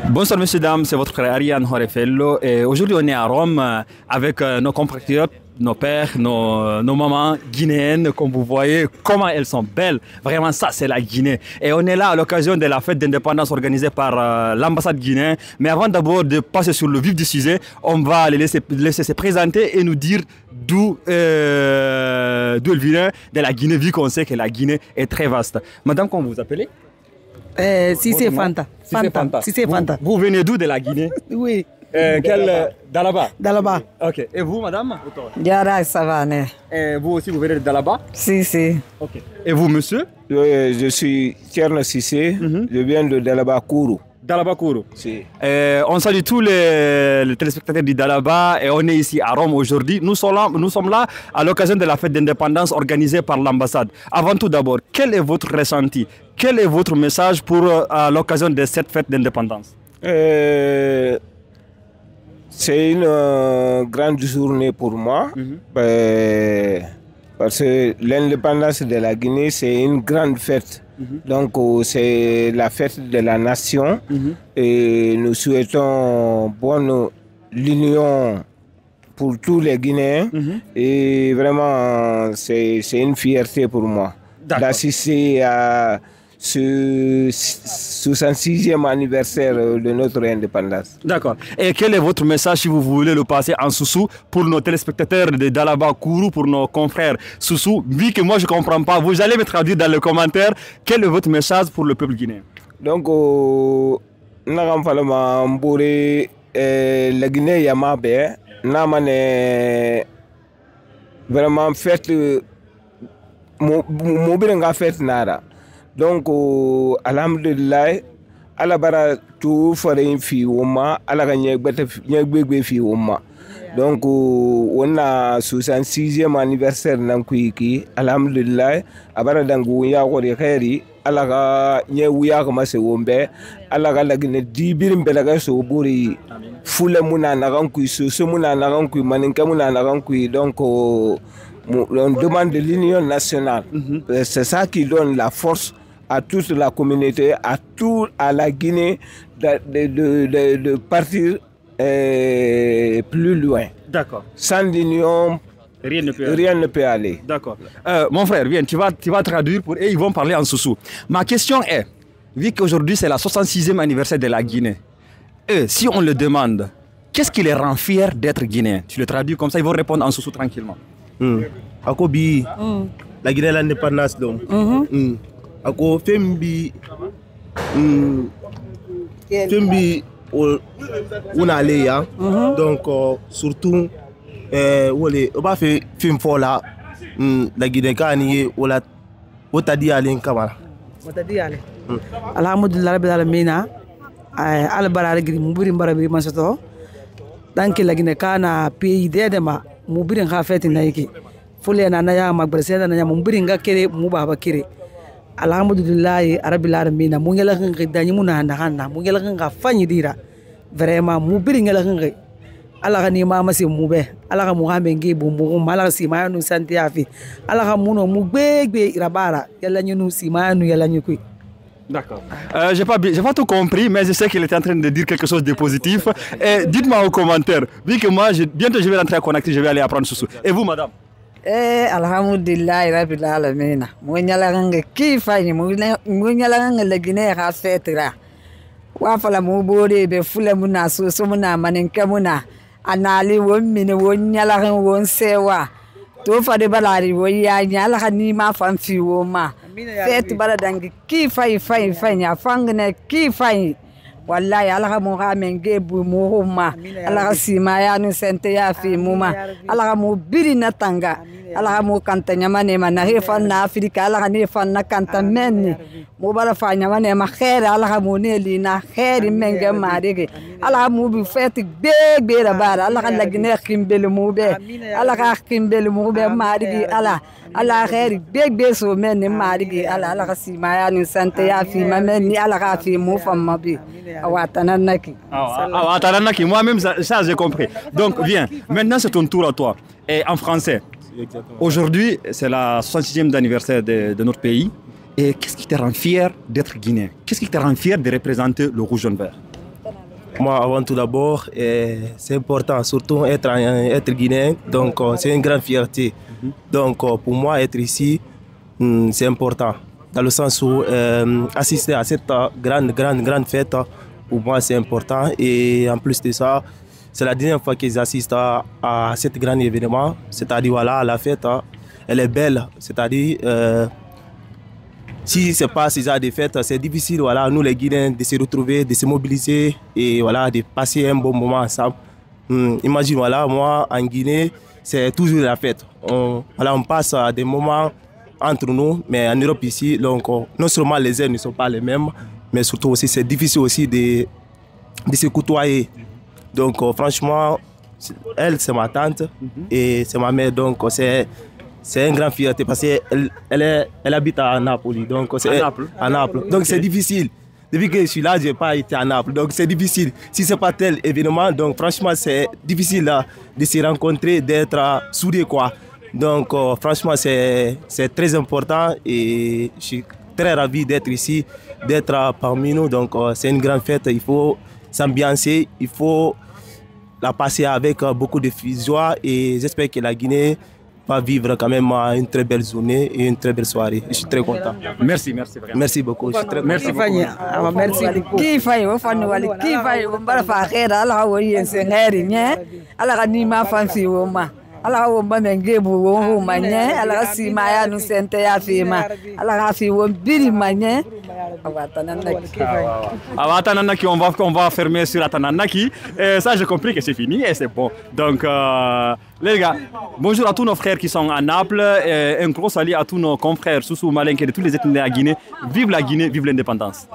Bonsoir messieurs, dames, c'est votre frère Ariane Horefello et aujourd'hui on est à Rome avec nos compatriotes, nos pères, nos mamans guinéennes, comme vous voyez, comment elles sont belles. Vraiment ça c'est la Guinée. Et on est là à l'occasion de la fête d'indépendance organisée par l'ambassade guinéenne. Mais avant d'abord de passer sur le vif du sujet, on va les laisser se présenter et nous dire d'où elle vient de la Guinée, vu qu'on sait que la Guinée est très vaste. Madame, comment vous vous appelez? Si c'est Fanta. Si c'est Fanta. Vous venez d'où de la Guinée? Oui. D'Alaba. D'Alaba. Ok. Et vous, madame? Diara Savane. Et vous aussi, vous venez d'Alaba? Si. Ok. Et vous, monsieur? Je suis Tierno Sissé, je viens de Dalaba Kourou. Dalaba Kourou. Si. On salue tous les téléspectateurs du Dalaba et on est ici à Rome aujourd'hui. Nous sommes là à l'occasion de la fête d'indépendance organisée par l'ambassade. Avant tout d'abord, quel est votre ressenti? Quel est votre message pour à l'occasion de cette fête d'indépendance? C'est une grande journée pour moi, parce que l'indépendance de la Guinée, c'est une grande fête. Donc c'est la fête de la nation et nous souhaitons bonne l'union pour tous les Guinéens et vraiment c'est une fierté pour moi d'assister à ce 66e anniversaire de notre indépendance. D'accord. Et quel est votre message si vous voulez le passer en Soussou pour nos téléspectateurs de Dalaba Kourou, pour nos confrères Soussou? Vu que moi je ne comprends pas, vous allez me traduire dans les commentaires. Quel est votre message pour le peuple guinéen? Donc, la Guinée Yamabe, Namane vraiment fait Mobilenga fait Nara. Donc, alhamdulillah, ala bara tu fare fi woma ala ga nyegbe fi woma. Donc, on a 66e anniversaire nan kuiki, alhamdulillah, abara dangu ya wori khairi, ala ga nyewu ma se wombe, ala ga lagine dibirim belaga so buri fule muna na ganku so muna na ganku maninka muna na ganku. Donc, on demande de l'union nationale. C'est ça qui donne la force à toute la communauté, à la Guinée de partir plus loin. D'accord. Sans l'union, rien ne peut aller. D'accord. Mon frère, viens, tu vas traduire et ils vont parler en Soussou. Ma question est, vu qu'aujourd'hui c'est la 66e anniversaire de la Guinée, si on le demande, qu'est-ce qui les rend fiers d'être Guinéens? Tu le traduis comme ça, ils vont répondre en Soussou tranquillement. Akobi, la Guinée l'indépendance donc. Ako fembi on allait ya donc surtout on va faire film fort là la Guinée kani wala wotadi alen kamara Wotadi ale. Alhamdulillah rabbil alamin. Al barare gri mubiri mbarabi masato. Danki la Guinée kana pays dedema mubiri nga fete naiki. Fule na ya magbraseda na ya mubiri nga kere mubaba kere. Alhamdulillah rabbil alamin mu ngela ngi dañi mu na ndaxana mu ngela nga fañi dira vraiment mu biri ngela ngi ala ga ni mama si mu be ala ga mu hambe ngi bu mu mala si ma nu santi afi ala ga mu no mu gbegbe irabara yalla ñu nu si ma nu yalla ñu kuy. D'accord. J'ai pas tout compris, mais je sais qu'il était en train de dire quelque chose de positif. Dites-moi au commentaire, vu que moi bientôt je vais rentrer à connecter, je vais aller apprendre Soussou. Et vous, madame? Alhamdulillah rabbil alamin. Mu nyala nga kifani mu nyala nga la Guinée ha fetira. Wa fala mu bore be fula muna so muna maninka muna anali won mini won nyala nga won sewa. To fa de balari wo ya nyala ka ni ma fan fi wo ma. Fet bala dangi kifai fai nya fangne kifai. Wallahi ala mo ha menge bu mo ma ala sima ya nu sente ya fi muma ala mo biri na tanga ala mo kanta nyamane mana hefa na Afrika ala ne fa na kanta menni mo bala fa nyamane ma khair ala mo ne li na khair menge ma dege ala mo bi feti be ra bara ala la gine khimbel mo be ala ka khimbel mo be ma dege ala khair be so menni ma dege ala sima ya nu sente ya fi ma menni ala ka fi mo fa ma bi. Moi-même, ça j'ai compris. Donc, viens. Maintenant, c'est ton tour à toi. Et en français. Aujourd'hui, c'est la 66e anniversaire de notre pays. Et qu'est-ce qui te rend fier d'être guinéen? Qu'est-ce qui te rend fier de représenter le rouge jaune vert? moi, avant tout d'abord, c'est important, surtout être guinéen, donc c'est une grande fierté. Donc pour moi, être ici, c'est important, dans le sens où assister à cette grande fête, pour moi, c'est important. Et en plus de ça, c'est la dernière fois qu'ils assistent à cet grand événement, c'est-à-dire voilà, la fête, elle est belle, c'est-à-dire si ce n'est pas ces genre de fêtes, c'est difficile, voilà, nous les Guinéens, de se retrouver, de se mobiliser et voilà, de passer un bon moment ensemble. Imagine, voilà, moi en Guinée, c'est toujours la fête. On passe des moments entre nous, mais en Europe ici, donc, non seulement les airs ne sont pas les mêmes, mais surtout aussi c'est difficile aussi de se côtoyer. Donc franchement, elle c'est ma tante et c'est ma mère, donc c'est une grande fierté parce qu'elle habite à Naples. Donc à Naples. Donc c'est difficile. Depuis que je suis là, je n'ai pas été à Naples. Donc c'est difficile. Si ce n'est pas tel événement, donc franchement c'est difficile de se rencontrer, d'être soudés quoi. Donc franchement c'est très important et je suis très ravi d'être ici, d'être parmi nous. Donc c'est une grande fête, il faut s'ambiancer, il faut la passer avec beaucoup de joie et j'espère que la Guinée va vivre quand même une très belle journée et une très belle soirée. Je suis très content. Merci, merci vraiment. Merci beaucoup. Je suis très Merci beaucoup. Merci. Kifai wo fanu wali kifai wo mbara fa khera ala wo yense ngeri nye ala kanima fansi wo ma ala wo mbame ngebu wo manye ala sima ya nu sente ya fima ala fi wo biri manye Atananaki, on va fermer sur Atananaki. Ça, j'ai compris que c'est fini et c'est bon. Donc, les gars, bonjour à tous nos frères qui sont à Naples. Un gros salut à tous nos confrères, Soussou, Malinke, de tous les ethnies de la Guinée. Vive la Guinée, vive l'indépendance.